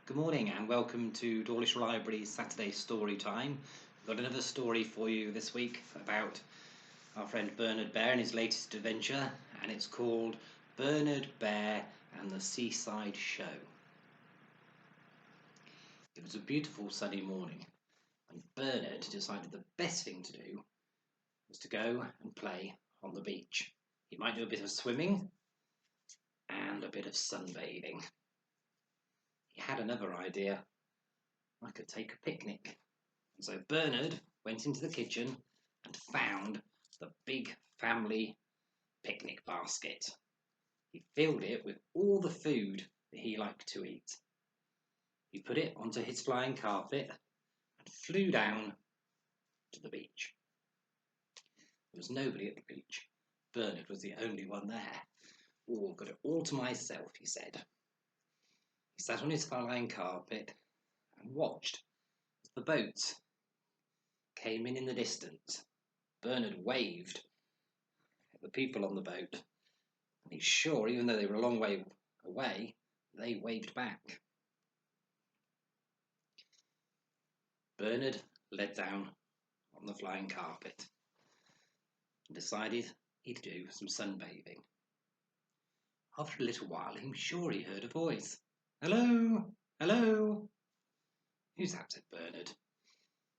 Good morning and welcome to Dawlish Library's Saturday Storytime. We've got another story for you this week about our friend Bernard Bear and his latest adventure, and it's called Bernard Bear and the Seaside Show. It was a beautiful sunny morning and Bernard decided the best thing to do was to go and play on the beach. He might do a bit of swimming and a bit of sunbathing. He had another idea. I could take a picnic. And so Bernard went into the kitchen and found the big family picnic basket. He filled it with all the food that he liked to eat. He put it onto his flying carpet and flew down to the beach. There was nobody at the beach. Bernard was the only one there. Oh, I've got it all to myself, he said. He sat on his flying carpet and watched as the boats came in the distance. Bernard waved at the people on the boat, and he's sure, even though they were a long way away, they waved back. Bernard led down on the flying carpet and decided he'd do some sunbathing. After a little while, he was sure he heard a voice. "Hello, hello." "Who's that?" said Bernard.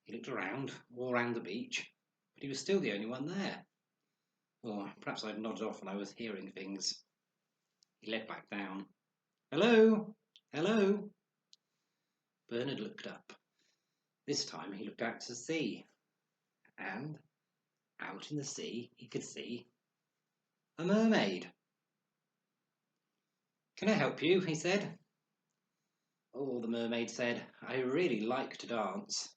He looked around, all round the beach, but he was still the only one there. Or perhaps I'd nodded off and I was hearing things. He led back down. "Hello, hello." Bernard looked up. This time he looked out to sea, and out in the sea he could see a mermaid. "Can I help you?" he said. "Oh," the mermaid said, "I really like to dance,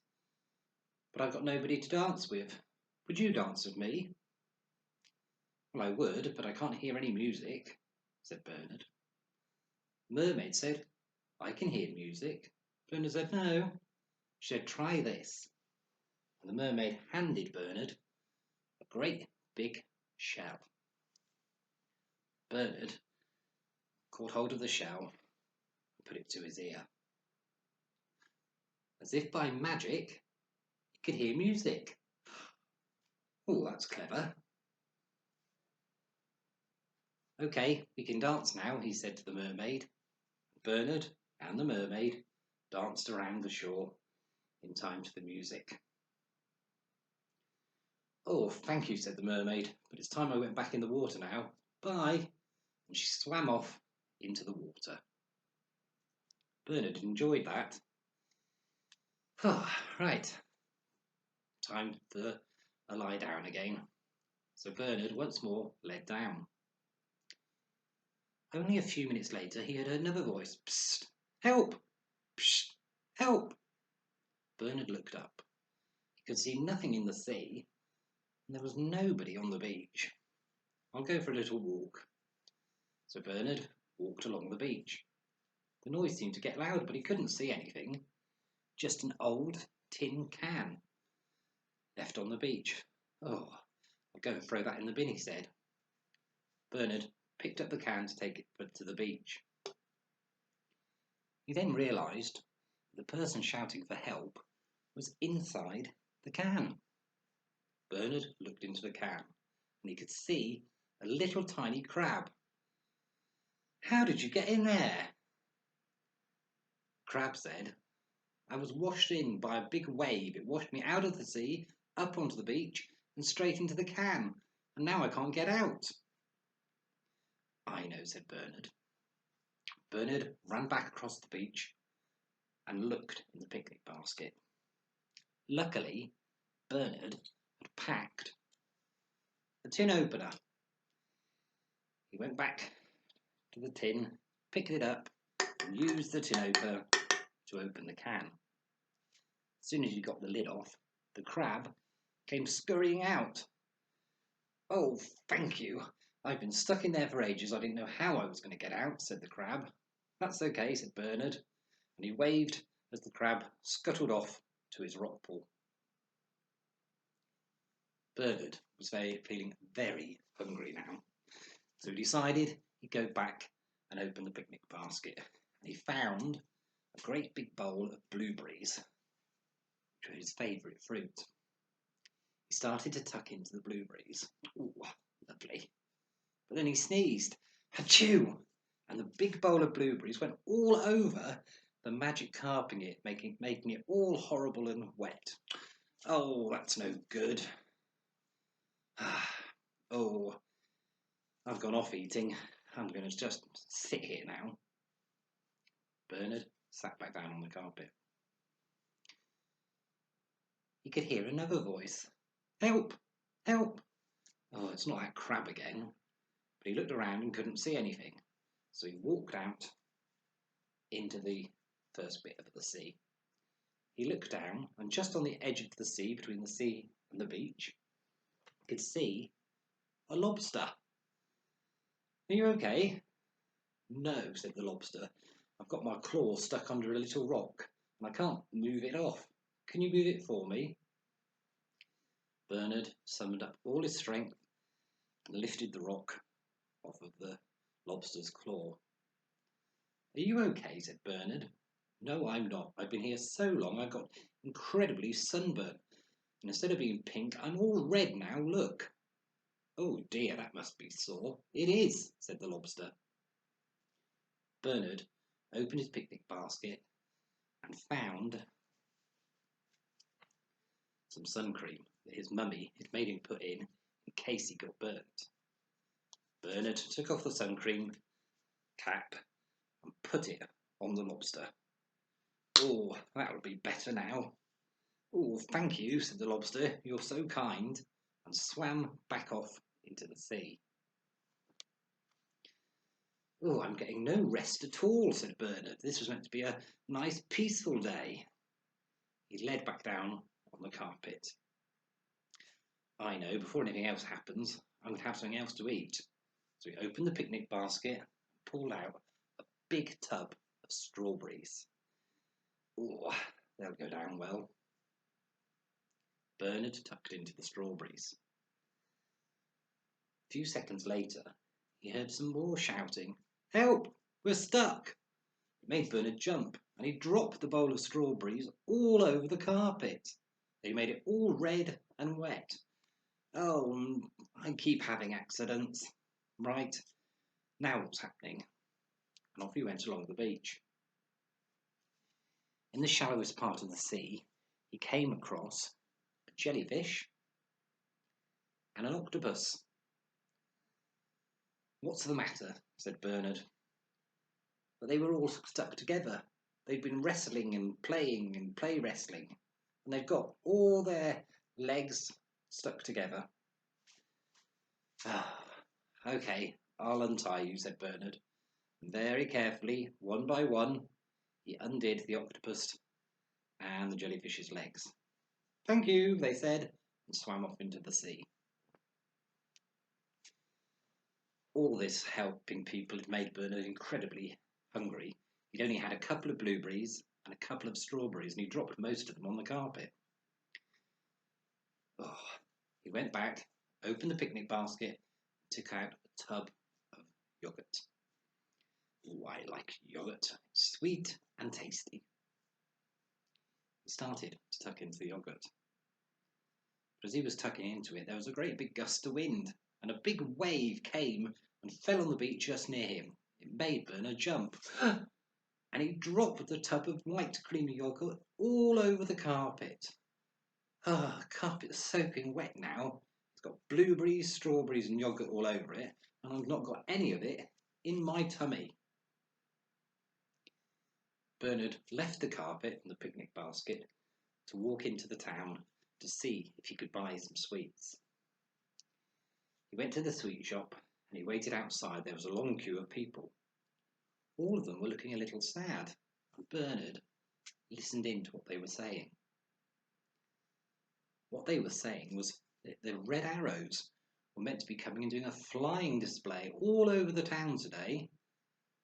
but I've got nobody to dance with. Would you dance with me?" "Well, I would, but I can't hear any music," said Bernard. The mermaid said, "I can hear music." Bernard said, "No." She said, "Try this." And the mermaid handed Bernard a great big shell. Bernard caught hold of the shell and put it to his ear. As if by magic, he could hear music. "Oh, that's clever." "Okay, we can dance now," he said to the mermaid. Bernard and the mermaid danced around the shore in time to the music. "Oh, thank you," said the mermaid, "but it's time I went back in the water now. Bye." And she swam off into the water. Bernard enjoyed that. Right, time for a lie down again. So Bernard once more led down. Only a few minutes later he heard another voice. "Psst! Help! Psst! Help!" Bernard looked up. He could see nothing in the sea, and there was nobody on the beach. "I'll go for a little walk." So Bernard walked along the beach. The noise seemed to get louder, but he couldn't see anything. Just an old tin can left on the beach. "Oh, I'll go and throw that in the bin," he said. Bernard picked up the can to take it to the beach. He then realised the person shouting for help was inside the can. Bernard looked into the can and he could see a little tiny crab. "How did you get in there?" Crab said, "I was washed in by a big wave. It washed me out of the sea, up onto the beach, and straight into the can, and now I can't get out." "I know," said Bernard. Bernard ran back across the beach and looked in the picnic basket. Luckily, Bernard had packed a tin opener. He went back to the tin, picked it up, and used the tin opener to open the can. As soon as he got the lid off, the crab came scurrying out. "Oh, thank you. I've been stuck in there for ages. I didn't know how I was going to get out," said the crab. "That's okay," said Bernard, and he waved as the crab scuttled off to his rock pool. Bernard was feeling very hungry now, so he decided he'd go back and open the picnic basket. And he found a great big bowl of blueberries, which were his favourite fruit. He started to tuck into the blueberries. Ooh, lovely. But then he sneezed. Achoo! And the big bowl of blueberries went all over the magic carpet, making it all horrible and wet. Oh, that's no good. Oh, I've gone off eating. I'm going to just sit here now. Bernard sat back down on the carpet. He could hear another voice. Help! Help! Oh, it's not that crab again. But he looked around and couldn't see anything. So he walked out into the first bit of the sea. He looked down, and just on the edge of the sea, between the sea and the beach, he could see a lobster. Are you okay? No, said the lobster. I've got my claw stuck under a little rock, and I can't move it off. Can you move it for me? Bernard summoned up all his strength and lifted the rock off of the lobster's claw. Are you okay? Said Bernard. No, I'm not. I've been here so long I got incredibly sunburnt. And instead of being pink, I'm all red now, look. Oh dear, that must be sore. It is, said the lobster. Bernard opened his picnic basket and found some sun cream that his mummy had made him put in case he got burnt. Bernard took off the sun cream cap and put it on the lobster. Oh, that would be better now. Oh, thank you, said the lobster. You're so kind, and swam back off into the sea. Oh, I'm getting no rest at all, said Bernard. This was meant to be a nice, peaceful day. He led back down on the carpet. I know, before anything else happens, I'm going to have something else to eat. So he opened the picnic basket and pulled out a big tub of strawberries. Oh, they'll go down well. Bernard tucked into the strawberries. A few seconds later, he heard some more shouting. Help! We're stuck! It made Bernard jump, and he dropped the bowl of strawberries all over the carpet. They made it all red and wet. Oh, I keep having accidents. Right, now what's happening? And off he went along the beach. In the shallowest part of the sea, he came across a jellyfish and an octopus. What's the matter? Said Bernard. But they were all stuck together. They'd been wrestling and play wrestling, and they've got all their legs stuck together. Okay, I'll untie you, said Bernard. And very carefully, one by one, he undid the octopus and the jellyfish's legs. Thank you, they said, and swam off into the sea. All this helping people had made Bernard incredibly hungry. He'd only had a couple of blueberries and a couple of strawberries, and he dropped most of them on the carpet. Oh, he went back, opened the picnic basket, and took out a tub of yoghurt. Oh, I like yoghurt. It's sweet and tasty. He started to tuck into the yoghurt. But as he was tucking into it, there was a great big gust of wind, and a big wave came and fell on the beach just near him. It made Bernard jump, and he dropped the tub of white creamy yoghurt all over the carpet. The carpet's soaking wet now. It's got blueberries, strawberries and yoghurt all over it, and I've not got any of it in my tummy. Bernard left the carpet and the picnic basket to walk into the town to see if he could buy some sweets. He went to the sweet shop and he waited outside. There was a long queue of people. All of them were looking a little sad, and Bernard listened in to what they were saying. What they were saying was that the red arrows were meant to be coming and doing a flying display all over the town today,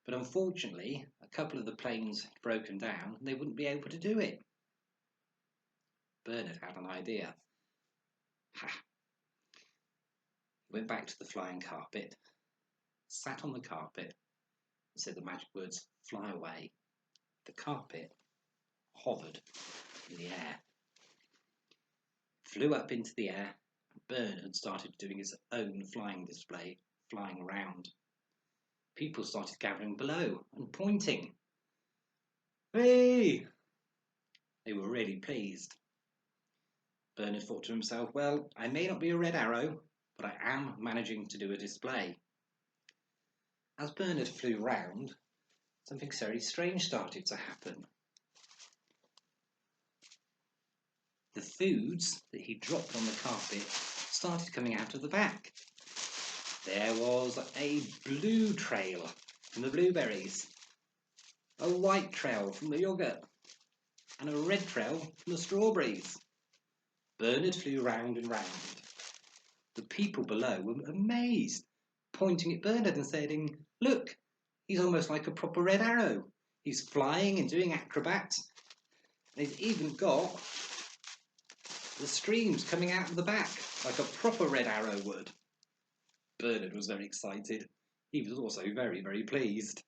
but unfortunately a couple of the planes had broken down and they wouldn't be able to do it. Bernard had an idea. He went back to the flying carpet, sat on the carpet and said the magic words, fly away. The carpet hovered in the air, flew up into the air, and Bernard started doing his own flying display, flying around. People started gathering below and pointing. Hey! They were really pleased. Bernard thought to himself, well, I may not be a red arrow, but I am managing to do a display. As Bernard flew round, something very strange started to happen. The foods that he dropped on the carpet started coming out of the back. There was a blue trail from the blueberries, a white trail from the yoghurt, and a red trail from the strawberries. Bernard flew round and round. The people below were amazed, pointing at Bernard and saying, look, he's almost like a proper red arrow. He's flying and doing acrobats. And he's even got the streams coming out of the back, like a proper red arrow would. Bernard was very excited. He was also very, very pleased.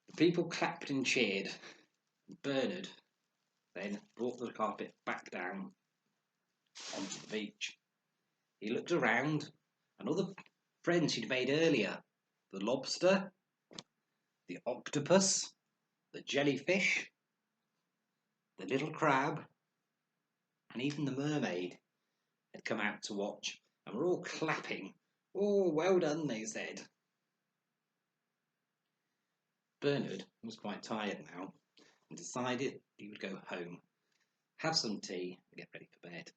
The people clapped and cheered. Bernard then brought the carpet back down onto the beach. He looked around, and all the friends he'd made earlier, the lobster, the octopus, the jellyfish, the little crab, and even the mermaid had come out to watch and were all clapping. Oh, well done, they said. Bernard was quite tired now and decided he would go home, have some tea and get ready for bed.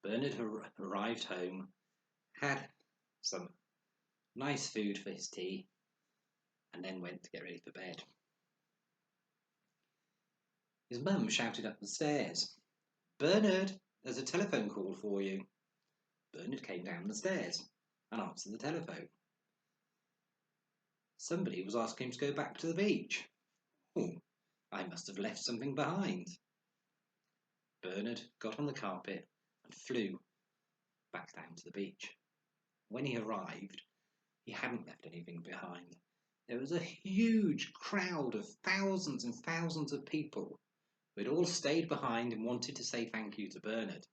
Bernard arrived home, had some nice food for his tea, and then went to get ready for bed. His mum shouted up the stairs, Bernard, there's a telephone call for you. Bernard came down the stairs and answered the telephone. Somebody was asking him to go back to the beach. Oh, I must have left something behind. Bernard got on the carpet and flew back down to the beach. When he arrived, he hadn't left anything behind. There was a huge crowd of thousands and thousands of people who had all stayed behind and wanted to say thank you to Bernard.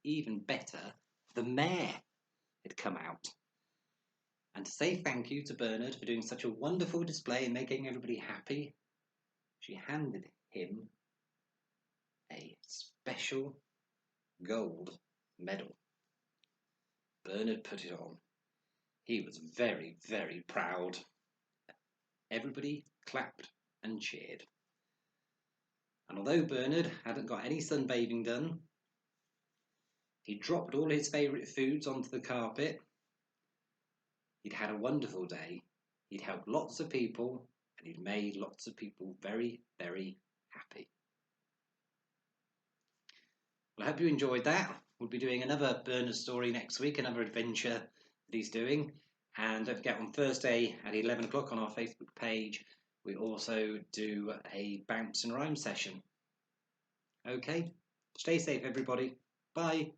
Even better, the mayor had come out. And to say thank you to Bernard for doing such a wonderful display and making everybody happy, she handed him a special gold medal. Bernard put it on. He was very, very proud. Everybody clapped and cheered. And although Bernard hadn't got any sunbathing done, he dropped all his favourite foods onto the carpet. He'd had a wonderful day. He'd helped lots of people and he'd made lots of people very, very happy. Well, I hope you enjoyed that. We'll be doing another Bernard story next week, another adventure that he's doing. And don't forget, on Thursday at 11 o'clock on our Facebook page, we also do a bounce and rhyme session. Okay, stay safe everybody. Bye.